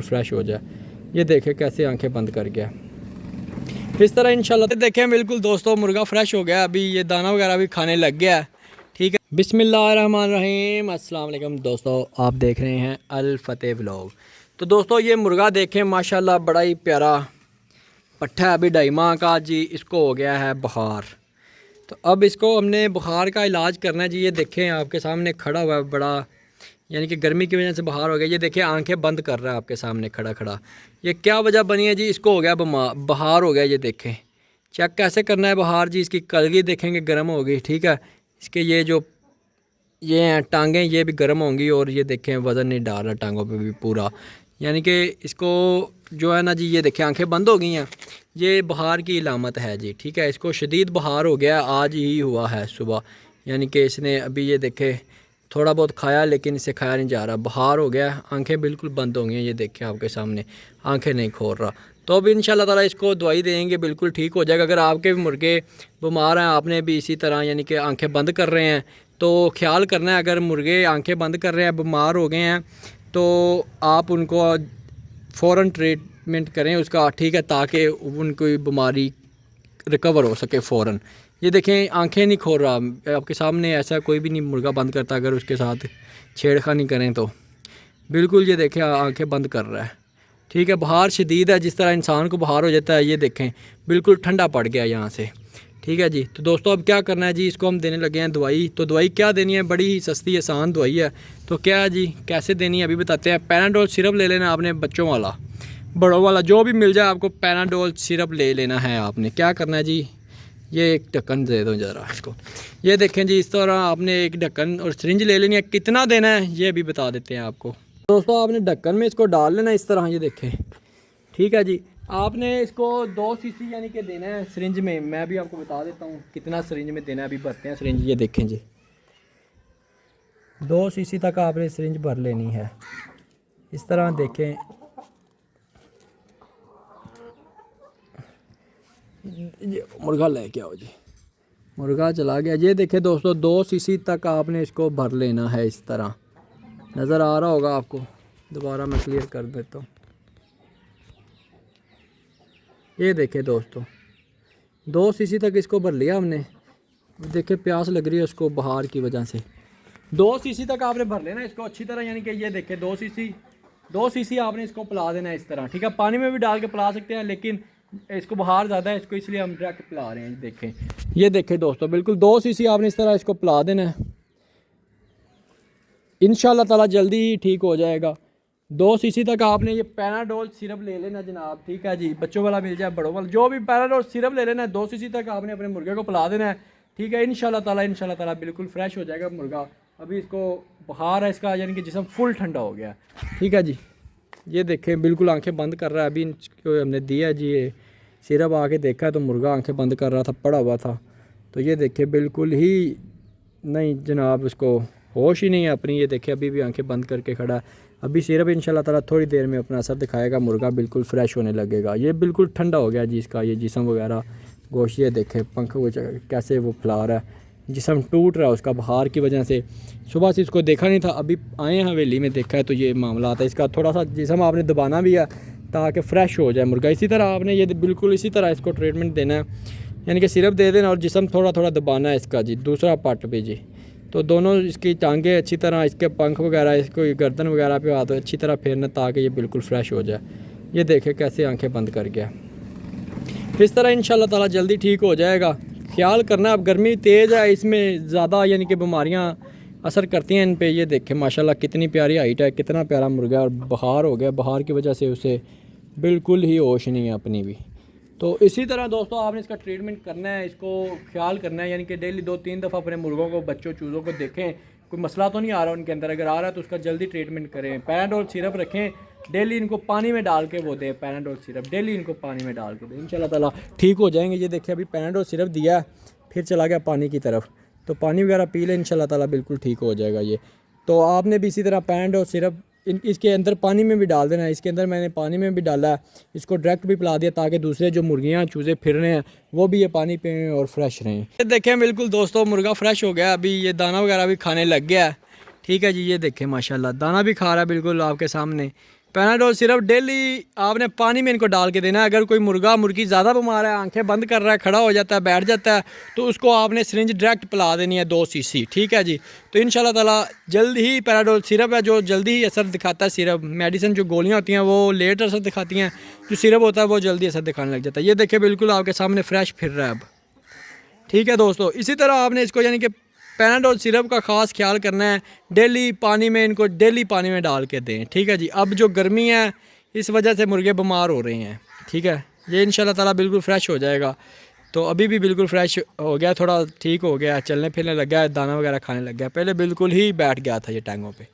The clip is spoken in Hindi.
फ्रेश हो जाए। ये देखें कैसे आंखें बंद कर गया। इस तरह इंशाल्लाह देखें बिल्कुल दोस्तों मुर्गा फ्रेश हो गया। अभी ये दाना वगैरह भी खाने लग गया है। ठीक है, बिस्मिल्लाहिर्रहमानिर्रहीम। अस्सलाम वालेकुम दोस्तों, आप देख रहे हैं अल फतेह व्लॉग। तो दोस्तों ये मुर्गा देखें माशाल्लाह बड़ा ही प्यारा पट्ठा है। अभी 2.5 माह का जी इसको हो गया है बुखार। तो अब इसको हमने बुखार का इलाज करना है जी। ये देखें आपके सामने खड़ा हुआ है, बड़ा यानी कि गर्मी की वजह से बुखार हो गया। ये देखिए आंखें बंद कर रहा है आपके सामने खड़ा खड़ा। ये क्या वजह बनी है जी, इसको हो गया बुखार हो गया। ये देखें चेक कैसे करना है बुखार जी। इसकी कलगी देखेंगे गर्म हो गई। ठीक है, इसके ये जो ये हैं टांगें ये भी गर्म होंगी। और ये देखें वज़न नहीं डाल रहा टांगों पे भी पूरा, यानी कि इसको जो है ना जी ये देखें आंखें बंद हो गई हैं। ये बुखार की इलामत है जी। ठीक है, इसको शदीद बुखार हो गया, आज ही हुआ है सुबह। यानी कि इसने अभी ये देखे थोड़ा बहुत खाया लेकिन इसे खाया नहीं जा रहा, बुखार हो गया, आंखें बिल्कुल बंद हो गई हैं। ये देखें आपके सामने आंखें नहीं खोल रहा। तो अभी इंशाल्लाह ताला इसको दवाई देंगे, बिल्कुल ठीक हो जाएगा। अगर आपके भी मुर्गे बीमार हैं, आपने भी इसी तरह यानी कि आंखें बंद कर रहे हैं, तो ख्याल करना है। अगर मुर्गे आंखें बंद कर रहे हैं, बीमार हो गए हैं, तो आप उनको फ़ौरन ट्रीटमेंट करें उसका। ठीक है, ताकि उनकी बीमारी रिकवर हो सके फ़ौरन। ये देखें आंखें नहीं खोल रहा आपके सामने, ऐसा कोई भी नहीं मुर्गा बंद करता अगर उसके साथ छेड़खानी करें तो। बिल्कुल ये देखें आंखें बंद कर रहा है। ठीक है, बुखार शदीद है, जिस तरह इंसान को बुखार हो जाता है। ये देखें बिल्कुल ठंडा पड़ गया यहाँ से। ठीक है जी, तो दोस्तों अब क्या करना है जी, इसको हम देने लगे हैं दवाई। तो दवाई क्या देनी है, बड़ी ही सस्ती आसान दवाई है। तो क्या है जी, कैसे देनी है अभी बताते हैं। पैनाडोल सिरप ले लेना आपने, बच्चों वाला बड़ों वाला जो भी मिल जाए आपको, पैनाडोल सिरप ले लेना है आपने। क्या करना है जी, ये एक ढक्कन दे दो ज़रा इसको। ये देखें जी, इस तरह आपने एक ढक्कन और सिरिंज ले लेनी है। कितना देना है ये भी बता देते हैं आपको। दोस्तों आपने ढक्कन में इसको डाल लेना इस तरह, ये देखें। ठीक है जी, आपने इसको 2 सीसी यानी कि देना है सिरिंज में। मैं भी आपको बता देता हूँ कितना सिरिंज में देना है। अभी भरते हैं सिरिंज। ये देखें जी 2 सीसी तक आपने सिरिंज भर लेनी है इस तरह। देखें मुर्गा लेके आओ जी, मुर्गा चला गया। ये देखें दोस्तों 2 सीसी तक आपने इसको भर लेना है इस तरह। नज़र आ रहा होगा आपको, दोबारा मैं क्लियर कर देता हूँ। ये देखें दोस्तों 2 सीसी तक इसको भर लिया हमने। देखें प्यास लग रही है उसको बुखार की वजह से। 2 सीसी तक आपने भर लेना इसको अच्छी तरह, यानी कि ये देखें 2 सीसी आपने इसको पिला देना है इस तरह। ठीक है, पानी में भी डाल के पिला सकते हैं, लेकिन इसको बुखार ज़्यादा है इसको, इसलिए हम डायरेक्ट पिला रहे हैं। देखें, ये देखें दोस्तों बिल्कुल 2 सीसी आपने इस तरह इसको पिला देना है। इंशाल्लाह ताला जल्दी ही ठीक हो जाएगा। 2 सीसी तक आपने ये पैनाडोल सिरप ले लेना जनाब। ठीक है जी, बच्चों वाला मिल जाए बड़ों वाला, जो भी पैनाडोल सिरप ले लेना है। 2 सीसी तक आपने अपने मुर्गे को पिला देना है। ठीक है, इंशाल्लाह ताला बिल्कुल फ्रेश हो जाएगा मुर्गा। अभी इसको बुखार है इसका, यानी कि जिस्म फुल ठंडा हो गया। ठीक है जी, ये देखें बिल्कुल आंखें बंद कर रहा है। अभी इनको हमने दिया जी ये सिरप, आके देखा तो मुर्गा आंखें बंद कर रहा था, पड़ा हुआ था। तो ये देखें बिल्कुल ही नहीं जनाब, उसको होश ही नहीं है अपनी। ये देखें अभी भी आंखें बंद करके खड़ा है। अभी सिरप इंशाल्लाह ताला थोड़ी देर में अपना असर दिखाएगा, मुर्गा बिल्कुल फ्रेश होने लगेगा। ये बिल्कुल ठंडा हो गया जी इसका, ये जिस्म वगैरह गोश्त। ये देखें पंख वो कैसे वो फैला रहा है, जिस्म टूट रहा है उसका बुखार की वजह से। सुबह से इसको देखा नहीं था, अभी आए हैं हवेली में देखा है तो ये मामला आता है इसका। थोड़ा सा जिस्म आपने दबाना भी है ताकि फ़्रेश हो जाए मुर्गा। इसी तरह आपने ये बिल्कुल इसी तरह इसको ट्रीटमेंट देना है, यानी कि सिरप दे देना और जिस्म थोड़ा थोड़ा दबाना है इसका जी। दूसरा पट पे जी, तो दोनों इसकी टांगें अच्छी तरह, इसके पंख वगैरह, इसको गर्दन वगैरह पे हाथ अच्छी तरह फेरना ताकि ये बिल्कुल फ्रेश हो जाए। ये देखें कैसे आंखें बंद कर गया। इस तरह इंशाल्लाह ताला जल्दी ठीक हो जाएगा। ख्याल करना, अब गर्मी तेज़ है, इसमें ज़्यादा यानी कि बीमारियाँ असर करती हैं इन पे। ये देखें माशाल्लाह कितनी प्यारी हाइट है, कितना प्यारा मुर्गा। और बुखार हो गया, बुखार की वजह से उसे बिल्कुल ही होश नहीं है अपनी भी। तो इसी तरह दोस्तों आपने इसका ट्रीटमेंट करना है, इसको ख्याल करना है, यानी कि डेली 2-3 दफ़ा अपने मुर्गों को, बच्चों चूज़ों को देखें कोई मसला तो नहीं आ रहा उनके अंदर। अगर आ रहा है तो उसका जल्दी ट्रीटमेंट करें। पैनाडोल सिरप रखें, डेली इनको पानी में डाल के वो दें। पैनाडोल सिरप डेली इनको पानी में डाल के दें, इंशाल्लाह ताला ठीक हो जाएंगे। ये देखिए अभी पैनाडोल सिरप दिया है, फिर चला गया पानी की तरफ। तो पानी वगैरह पी लें, इंशाल्लाह ताला बिल्कुल ठीक हो जाएगा ये। तो आपने भी इसी तरह पैनाडोल सिरप इसके अंदर पानी में भी डाल देना है। इसके अंदर मैंने पानी में भी डाला है, इसको डायरेक्ट भी पिला दिया ताकि दूसरे जो मुर्गियाँ चूज़े फिर रहे हैं वो भी ये पानी पिएँ और फ्रेश रहें। ये देखें बिल्कुल दोस्तों मुर्गा फ्रेश हो गया, अभी ये दाना वगैरह भी खाने लग गया है। ठीक है जी, ये देखें माशाल्लाह दाना भी खा रहा है बिल्कुल आपके सामने। पैनाडोल सिर्फ डेली आपने पानी में इनको डाल के देना है। अगर कोई मुर्गा मुर्गी ज़्यादा बीमार है, आंखें बंद कर रहा है, खड़ा हो जाता है, बैठ जाता है, तो उसको आपने सिरिंज डायरेक्ट पिला देनी है 2 सीसी, ठीक है जी। तो इंशाल्लाह ताला जल्द ही पैनाडोल सिरप है जो जल्दी ही असर दिखाता है। सिरप मेडिसिन जो गोलियाँ होती हैं वो लेट असर दिखाती हैं, जो सिरप होता है वो जल्दी असर दिखाने लग जाता है। ये देखिए बिल्कुल आपके सामने फ्रेश फिर रहा है अब, ठीक है दोस्तों। इसी तरह आपने इसको यानी कि पैनाडोल सिरप का ख़ास ख्याल करना है। डेली पानी में इनको डेली पानी में डाल के दें, ठीक है जी। अब जो गर्मी है इस वजह से मुर्गे बीमार हो रहे हैं, ठीक है। ये इंशाल्लाह ताला बिल्कुल फ्रेश हो जाएगा। तो अभी भी बिल्कुल फ्रेश हो गया, थोड़ा ठीक हो गया, चलने फिरने लग गया, दाना वगैरह खाने लग गया। पहले बिल्कुल ही बैठ गया था ये टांगों पे।